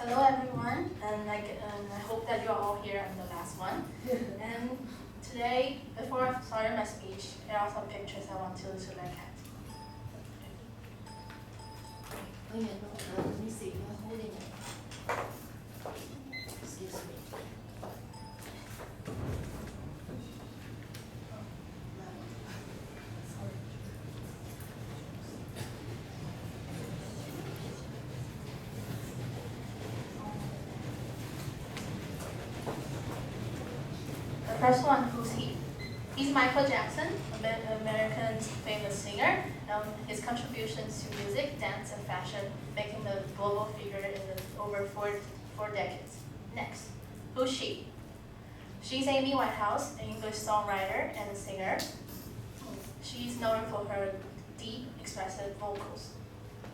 Hello everyone, and I hope that you're all here on the last one. And today, before I started my speech, there are some pictures I want to look at. Wait a minute, let me see, you're holding it. Excuse me. The first one, who's he? He's Michael Jackson, American famous singer. His contributions to music, dance, and fashion making the global figure in over four decades. Next, who's she? She's Amy Winehouse, an English songwriter and a singer. She's known for her deep, expressive vocals.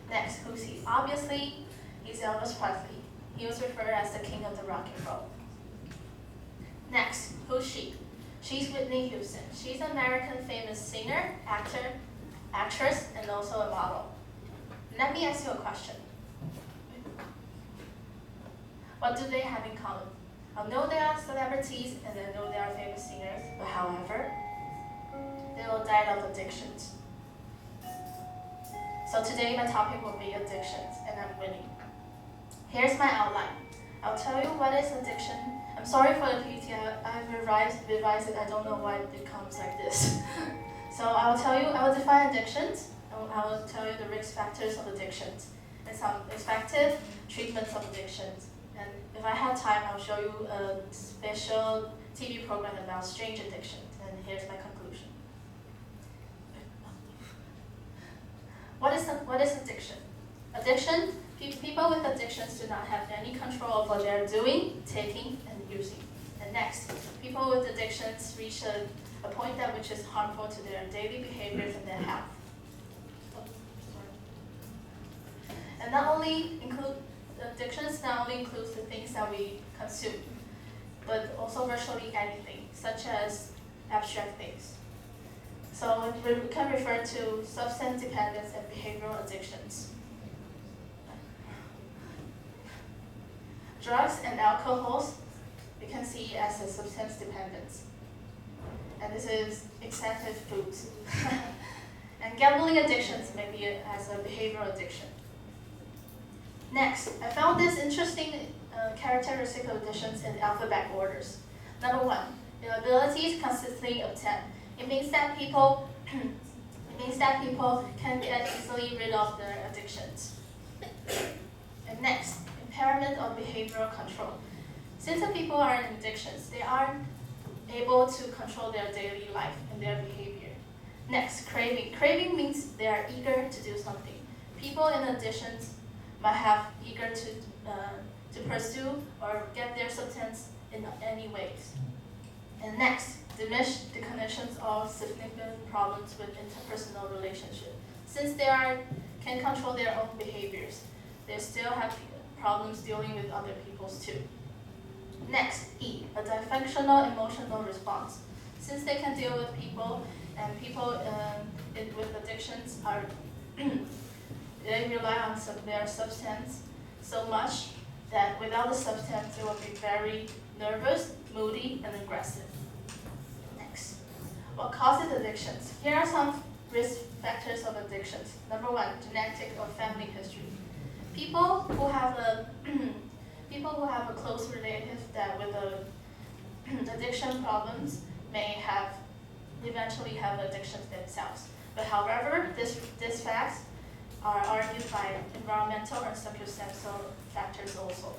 Next, who's he? Obviously, he's Elvis Presley. He was referred as the king of the rock and roll. Next, who's she? She's Whitney Houston. She's an American famous singer, actor, actress, and also a model. Let me ask you a question. What do they have in common? I know they are celebrities and I know they are famous singers, but however, they all died of addictions. So today my topic will be addictions, and I'm winning. Here's my outline. I'll tell you what is addiction. I'm sorry for the PT, I've revised it, I don't know why it comes like this. So I will define addictions, I will tell you the risk factors of addictions, and some effective treatments of addictions. And if I have time, I'll show you a special TV program about strange addictions, and here's my conclusion. What is addiction? Addiction, people with addictions do not have any control of what they're doing, taking, and using. And next, people with addictions reach a point at which is harmful to their daily behaviors and their health. And addictions not only includes the things that we consume, but also virtually anything, such as abstract things. So we can refer to substance dependence and behavioral addictions. Drugs and alcohols, we can see as a substance dependence. And this is excessive foods. And gambling addictions may be as a behavioral addiction. Next, I found this interesting characteristic of addictions in alphabet orders. Number 1, the ability to consistently obtain. It means that people can get easily rid of their addictions. And next, impairment of behavioral control. Since the people are in addictions, they aren't able to control their daily life and their behavior. Next, craving. Craving means they are eager to do something. People in addictions might have eager to pursue or get their substance in any ways. And next, diminish the connections of significant problems with interpersonal relationships. Since they can control their own behaviors, they still have problems dealing with other people's too. Next, E, a dysfunctional emotional response. Since they can deal with people, and people with addictions are they rely on their substance so much that without the substance, they will be very nervous, moody, and aggressive. Next, what causes addictions? Here are some risk factors of addictions. Number 1, genetic or family history. People who have a close relative that with addiction problems may eventually have addictions themselves. But however, these facts are argued by environmental and circumstantial factors also.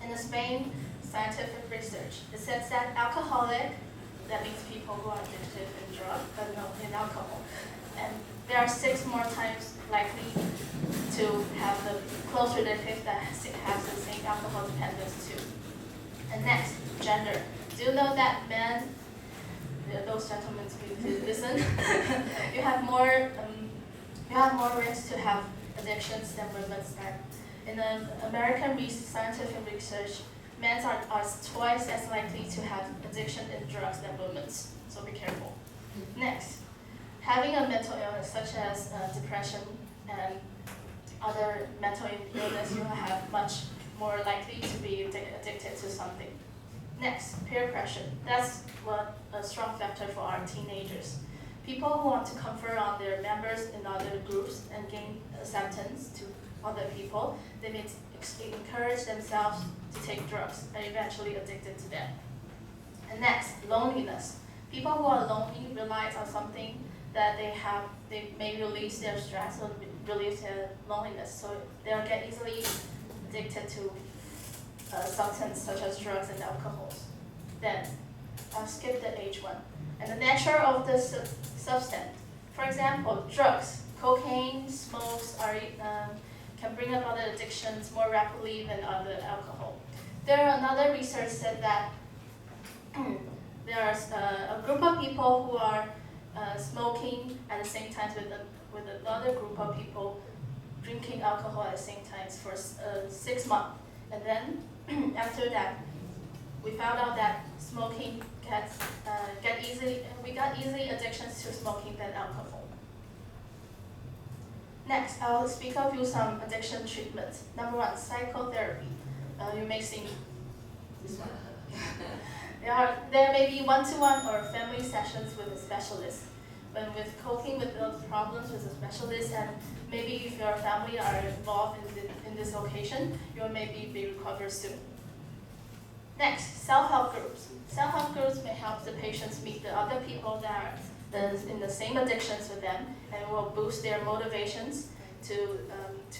In the Spain scientific research, it says that alcoholic, that means people who are addicted in alcohol, and they are 6 more times likely to have the close relative that has the same alcohol dependence too. And next, gender. Do you know that men, those gentlemen, please listen, you have more risk to have addictions than women. In the American scientific research, men are twice as likely to have addiction in drugs than women, so be careful. Next, having a mental illness such as depression and other mental illness, you have much more likely to be addicted to something. Next, peer pressure. That's what a strong factor for our teenagers. People who want to confer on their members in other groups and gain acceptance to other people, they may encourage themselves to take drugs and eventually addicted to them. And next, loneliness. People who are lonely rely on something that they may release their stress or release their loneliness. So they'll get easily addicted to substances such as drugs and alcohols. Then, I'll skip the age one. And the nature of the substance. For example, drugs, cocaine, smokes can bring up other addictions more rapidly than other alcohol. There are another research said that there's a group of people who are smoking at the same time with another group of people drinking alcohol at the same time for 6 months. And then after that, we found out that smoking we got easy addictions to smoking than alcohol. Next, I'll speak of you some addiction treatments. Number one, psychotherapy. You may see this one. There may be one-to-one or family sessions with a specialist. When with coping with those problems with a specialist, and maybe if your family are involved in this occasion, you will maybe be recovered soon. Next, self-help groups. Self-help groups may help the patients meet the other people that are in the same addictions with them, and will boost their motivations to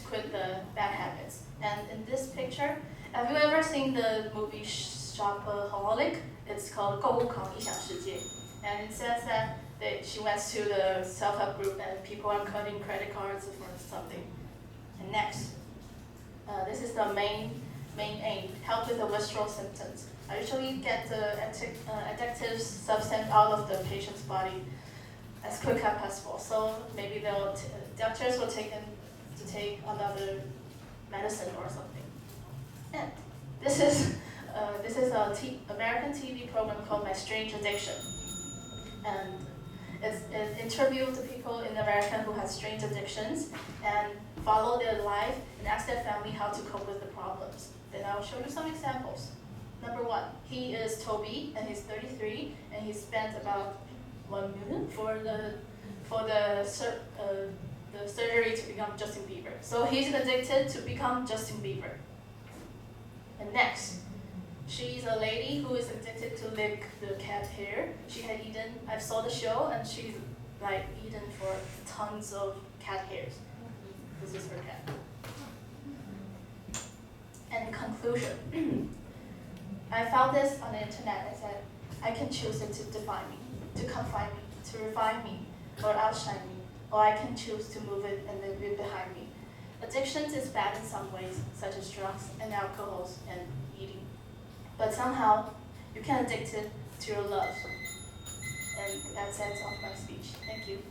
quit the bad habits. And in this picture, have you ever seen the movie Shopaholic? It's called 购物狂异想世界. And it says that she went to the self-help group and people are cutting credit cards for something. And next, this is the main aim, help with the withdrawal symptoms. I usually get the addictive substance out of the patient's body as quick as possible. So maybe doctors will take them to take another medicine or something. And this is American TV program called My Strange Addiction. And it interviewed the people in America who have strange addictions and follow their life and ask their family how to cope with the problems. Then I'll show you some examples. Number one, he is Toby and he's 33 and he spent about $1 million for the surgery to become Justin Bieber. So he's addicted to become Justin Bieber. And next, she's a lady who is addicted to lick the cat hair. She had eaten, I saw the show, and she's like eaten for tons of cat hairs. This is her cat. And in conclusion, I found this on the internet. I said, I can choose it to define me, to confine me, to refine me, or outshine me, or I can choose to move it and leave it behind me. Addictions is bad in some ways, such as drugs and alcohols and eating. But somehow, you can addict it to your love. And that's the end of my speech. Thank you.